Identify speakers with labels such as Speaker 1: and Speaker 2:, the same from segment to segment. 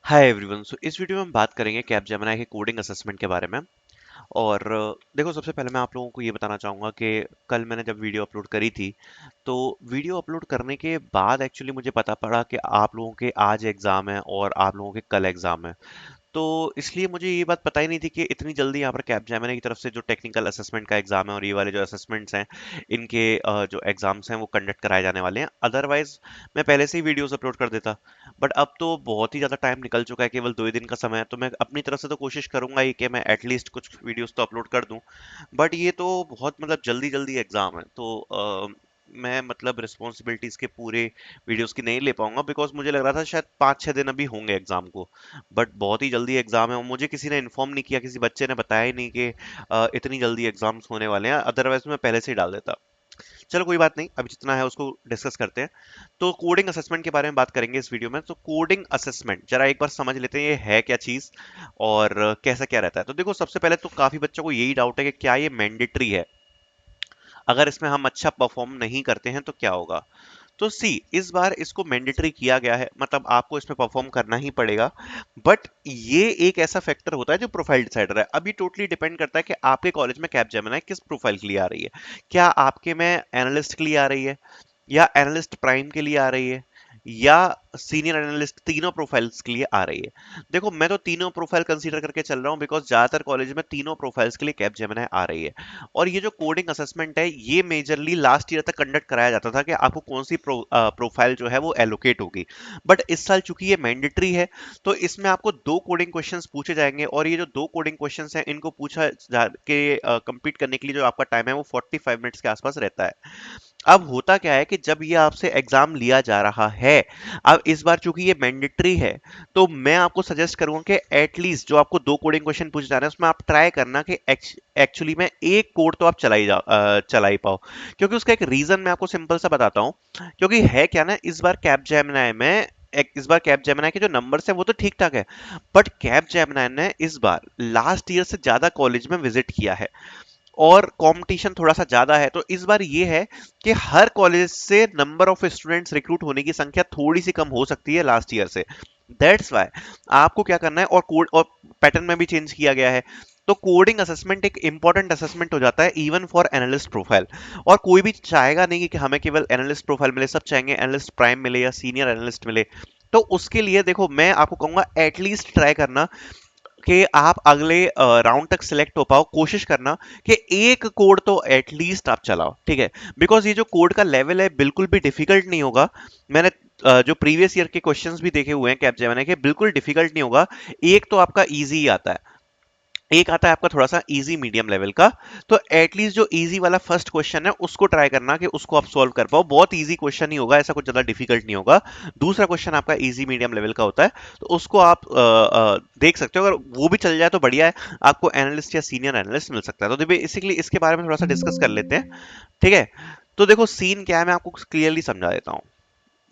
Speaker 1: Hi everyone. सो इस video में हम बात करेंगे कैपजेमिनी के कोडिंग असेसमेंट के बारे में। और देखो, सबसे पहले मैं आप लोगों को ये बताना चाहूँगा कि कल मैंने जब वीडियो अपलोड करी थी, तो वीडियो अपलोड करने के बाद एक्चुअली मुझे पता पड़ा कि आप लोगों के आज एग्ज़ाम है और आप लोगों के कल एग्ज़ाम है। तो इसलिए मुझे ये बात पता ही नहीं थी कि इतनी जल्दी यहाँ पर कैपजेमिनी की तरफ से जो टेक्निकल असेसमेंट का एग्जाम है और ये वाले जो असेसमेंट्स हैं, इनके जो एग्जाम्स हैं वो कंडक्ट कराए जाने वाले हैं। अदरवाइज मैं पहले से ही वीडियोस अपलोड कर देता। बट अब तो बहुत ही ज़्यादा टाइम निकल चुका है, केवल 2 ही दिन का समय है, तो मैं अपनी तरफ से तो कोशिश करूंगा ही कि मैं एटलीस्ट कुछ वीडियोस तो अपलोड कर दूं। बट ये तो बहुत मतलब जल्दी जल्दी एग्जाम है, तो मैं मतलब रिस्पॉन्सिबिलिटीज के पूरे वीडियोस की नहीं ले पाऊंगा, बिकॉज मुझे लग रहा था शायद 5-6 दिन अभी होंगे एग्जाम को। बट बहुत ही जल्दी एग्जाम है और मुझे किसी ने इन्फॉर्म नहीं किया, किसी बच्चे ने बताया ही नहीं कि इतनी जल्दी एग्जाम्स होने वाले हैं। अदरवाइज मैं पहले से ही डाल देता। चलो कोई बात नहीं, अभी जितना है उसको डिस्कस करते हैं। तो कोडिंग असेसमेंट के बारे में बात करेंगे इस वीडियो में। तो कोडिंग असेसमेंट जरा एक बार समझ लेते हैं, ये है क्या चीज और कैसा क्या रहता है। तो देखो, सबसे पहले तो काफी बच्चों को यही डाउट है कि क्या ये मैंडेटरी है, अगर इसमें हम अच्छा परफॉर्म नहीं करते हैं तो क्या होगा। तो सी, इस बार इसको मैंडेटरी किया गया है, मतलब आपको इसमें परफॉर्म करना ही पड़ेगा। बट ये एक ऐसा फैक्टर होता है जो प्रोफाइल डिसाइडर है। अब ये टोटली डिपेंड करता है कि आपके कॉलेज में कैपजेमिनी किस प्रोफाइल के लिए आ रही है। क्या आपके में एनालिस्ट के लिए आ रही है, या एनालिस्ट प्राइम के लिए आ रही है, या सीनियर एनालिस्ट, तीनों प्रोफाइल्स के लिए आ रही है। देखो, मैं तो तीनों प्रोफाइल कंसीडर करके चल रहा हूँ, बिकॉज ज्यादातर कॉलेज में तीनों प्रोफाइल्स के लिए कैपजेमिनी आ रही है। और ये जो कोडिंग असेसमेंट है, ये मेजरली लास्ट ईयर तक कंडक्ट कराया जाता था कि आपको कौन सी प्रोफाइल जो है वो एलोकेट होगी। बट इस साल चूंकि ये मैंडेटरी है, तो इसमें आपको 2 कोडिंग क्वेश्चंस पूछे जाएंगे, और ये जो 2 कोडिंग क्वेश्चंस हैं इनको पूछा जा के कंप्लीट करने के लिए जो आपका टाइम है वो 45 मिनट्स के आसपास रहता है। अब होता क्या है कि जब ये आपसे एग्जाम लिया जा रहा है, अब इस बार चूंकि ये मैंडेटरी है, तो मैं आपको सजेस्ट करूंगा कि एटलीस्ट जो आपको 2 कोडिंग क्वेश्चन पूछे जा रहे हैं उसमें आप ट्राई करना कि एक्चुअली में एक कोड तो आप चला ही पाओ। क्योंकि उसका एक रीजन मैं आपको सिंपल सा बताता हूँ। क्योंकि है क्या ना, इस बार कैप जेमिनी के जो नंबर्स है वो तो ठीक ठाक है, बट कैप जेमिनी ने इस बार लास्ट ईयर से ज्यादा कॉलेज में विजिट किया है और कंपटीशन थोड़ा सा ज्यादा है। तो इस बार ये है कि हर कॉलेज से नंबर ऑफ स्टूडेंट्स रिक्रूट होने की संख्या थोड़ी सी कम हो सकती है लास्ट ईयर से। दैट्स वाई आपको क्या करना है, और कोड और पैटर्न में भी चेंज किया गया है। तो कोडिंग असेसमेंट एक इंपॉर्टेंट असेसमेंट हो जाता है इवन फॉर एनालिस्ट प्रोफाइल। और कोई भी चाहेगा नहीं कि हमें केवल एनालिस्ट प्रोफाइल मिले, सब चाहेंगे एनालिस्ट प्राइम मिले या सीनियर एनालिस्ट मिले। तो उसके लिए देखो, मैं आपको कहूंगा एटलीस्ट ट्राई करना कि आप अगले राउंड तक सिलेक्ट हो पाओ। कोशिश करना कि एक कोड तो एटलीस्ट आप चलाओ, ठीक है। बिकॉज ये जो कोड का लेवल है बिल्कुल भी डिफिकल्ट नहीं होगा। मैंने जो प्रीवियस ईयर के क्वेश्चंस भी देखे हुए हैं कैपजेमिनी के, बिल्कुल डिफिकल्ट नहीं होगा। एक तो आपका इजी ही आता है, एक आता है आपका थोड़ा सा इजी मीडियम लेवल का। तो एटलीस्ट जो इजी वाला फर्स्ट क्वेश्चन है उसको ट्राई करना कि उसको आप सॉल्व कर पाओ। बहुत इजी क्वेश्चन ही होगा, ऐसा कुछ ज्यादा डिफिकल्ट नहीं होगा। दूसरा क्वेश्चन आपका इजी मीडियम लेवल का होता है, तो उसको आप देख सकते हो। अगर वो भी चल जाए तो बढ़िया है, आपको एनालिस्ट या सीनियर एनालिस्ट मिल सकता है। तो बेसिकली इसके बारे में थोड़ा सा डिस्कस कर लेते हैं, ठीक है। तो देखो, सीन क्या है मैं आपको क्लियरली समझा देता हूँ।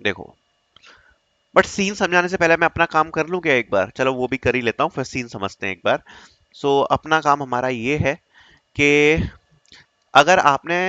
Speaker 1: देखो, बट सीन समझाने से पहले मैं अपना काम कर लूं क्या एक बार? चलो वो भी कर ही लेता हूँ, फिर सीन समझते हैं एक बार। अपना काम हमारा ये है कि अगर आपने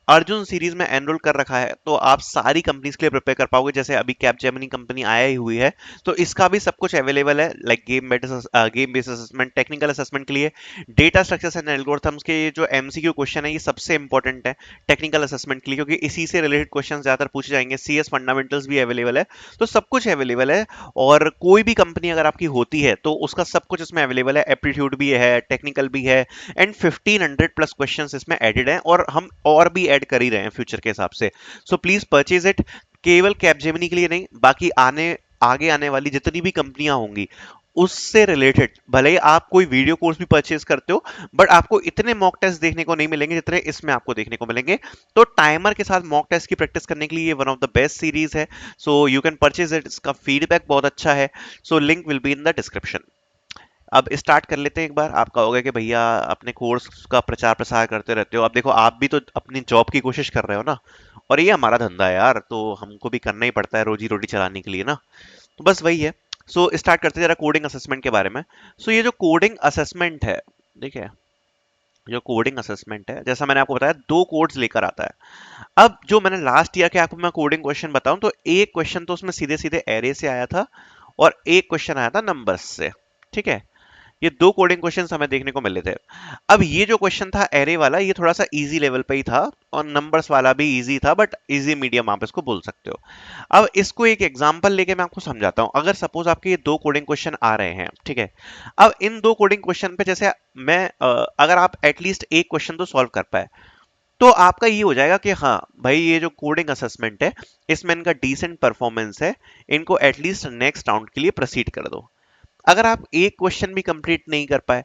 Speaker 1: अर्जुन सीरीज में एनरोल कर रखा है तो आप सारी कंपनीज के लिए प्रिपेयर कर पाओगे। जैसे अभी कैप जेमिनी कंपनी आया ही हुई है, तो इसका भी सब कुछ अवेलेबल है, like game based assessment, technical assessment के लिए, डेटा स्ट्रक्चर्स एंड एल्गोरिथम्स के ये जो एमसीक्यू क्वेश्चन है ये सबसे इंपॉर्टेंट है टेक्निकल असेसमेंट के लिए, क्योंकि इसी से रिलेटेड क्वेश्चन ज्यादातर पूछे जाएंगे। सीएस फंडामेंटल्स भी अवेलेबल है, तो सब कुछ अवेलेबल है। और कोई भी कंपनी अगर आपकी होती है तो उसका सब कुछ इसमें अवेलेबल है, एप्टीट्यूड भी है, टेक्निकल भी है, एंड 1500 प्लस क्वेश्चंस इसमें एडेड हैं, और हम और भी ऐड कर ही रहे हैं फ्यूचर के हिसाब से। So please purchase it. केवल कैपजेमिनी के लिए नहीं, बाकी आगे आने वाली जितनी भी कंपनियां होंगी उससे रिलेटेड भले ही आप कोई वीडियो कोर्स भी परचेज करते हो, बट आपको इतने मॉक टेस्ट देखने को नहीं मिलेंगे जितने इसमें आपको देखने को मिलेंगे। तो टाइमर के साथ मॉक टेस्ट की प्रैक्टिस करने के लिए ये one of the best series है। So you can purchase it, इसका फीडबैक बहुत अच्छा है। So link will be in the description. अब स्टार्ट कर लेते हैं एक बार। आप कहोगे कि भैया अपने कोर्स का प्रचार प्रसार करते रहते हो, अब देखो आप भी तो अपनी जॉब की कोशिश कर रहे हो ना, और ये हमारा धंधा है यार, तो हमको भी करना ही पड़ता है रोजी रोटी चलाने के लिए ना। तो बस वही है। स्टार्ट करते हैं जरा कोडिंग असेसमेंट के बारे में। ये जो कोडिंग असेसमेंट है, देखिए, जो कोडिंग असेसमेंट है जैसा मैंने आपको बताया 2 कोड्स लेकर आता है। अब जो मैंने लास्ट ईयर के आपको मैं कोडिंग क्वेश्चन बताऊं, तो एक क्वेश्चन तो उसमें सीधे सीधे एरे से आया था, और एक क्वेश्चन आया था नंबर्स से। ठीक है, ये दो कोडिंग क्वेश्चंस हमें देखने को मिले थे। अब ये जो क्वेश्चन था एरे वाला, ये थोड़ा सा इजी लेवल पे ही था, और नंबर्स वाला भी इजी था, बट इजी मीडियम आप इसको बोल सकते हो। अब इसको एक एग्जांपल लेके मैं आपको समझाता हूं। अगर सपोज आपके ये दो कोडिंग क्वेश्चन आ रहे हैं, ठीक है, अब इन दो कोडिंग क्वेश्चन पे जैसे अगर आप एटलीस्ट एक क्वेश्चन तो सॉल्व कर पाए, तो आपका ये हो जाएगा कि हाँ भाई, ये जो कोडिंग असेसमेंट है इसमें इनका डिसेंट परफॉर्मेंस है, इनको एटलीस्ट नेक्स्ट राउंड के लिए प्रोसीड कर दो। अगर आप एक क्वेश्चन भी कंप्लीट नहीं कर पाए,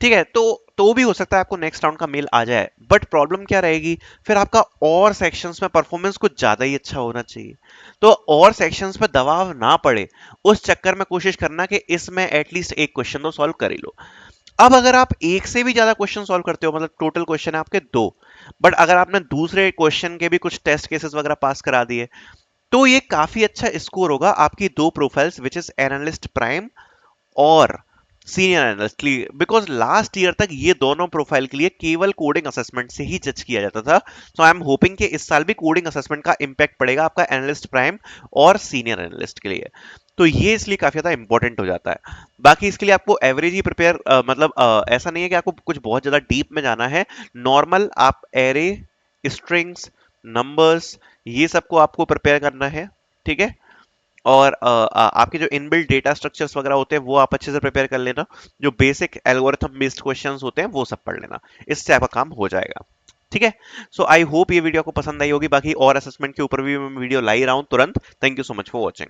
Speaker 1: ठीक है, तो भी हो सकता है आपको नेक्स्ट राउंड का मेल आ जाए, बट प्रॉब्लम क्या रहेगी, फिर आपका और सेक्शंस में परफॉर्मेंस कुछ ज्यादा ही अच्छा होना चाहिए। तो और सेक्शंस पे दबाव ना पड़े, उस चक्कर में कोशिश करना कि इसमें एटलीस्ट एक क्वेश्चन तो सॉल्व कर ही लो। अब अगर आप एक से भी ज्यादा क्वेश्चन सॉल्व करते हो, मतलब टोटल क्वेश्चन है आपके दो, बट अगर आपने दूसरे क्वेश्चन के भी कुछ टेस्ट केसेस वगैरह पास करा दिए, तो ये काफी अच्छा स्कोर होगा आपकी दो profiles, which is analyst prime और सीनियर एनालिस्ट के लिए। बिकॉज लास्ट ईयर तक ये दोनों प्रोफाइल के लिए केवल कोडिंग असेसमेंट से ही जज किया जाता था। सो आई एम होपिंग कि इस साल भी कोडिंग असेसमेंट का इंपैक्ट पड़ेगा आपका एनालिस्ट प्राइम और सीनियर एनालिस्ट के लिए। तो ये इसलिए काफी ज्यादा इंपॉर्टेंट हो जाता है। बाकी इसके लिए आपको एवरेज ही प्रिपेयर, मतलब ऐसा नहीं है कि आपको कुछ बहुत ज्यादा डीप में जाना है। नॉर्मल आप एरे, स्ट्रिंग्स, नंबर्स, ये सबको आपको प्रिपेयर करना है। ठीक है, और आपके जो इनबिल्ट डेटा स्ट्रक्चर्स वगैरह होते हैं वो आप अच्छे से प्रिपेयर कर लेना। जो बेसिक एल्गोरिथम बेस्ड क्वेश्चंस होते हैं वो सब पढ़ लेना, इससे आपका काम हो जाएगा। ठीक है, सो आई होप ये वीडियो आपको पसंद आई होगी। बाकी और असेसमेंट के ऊपर भी मैं वीडियो ला ही रहा हूँ तुरंत। Thank you so much for watching.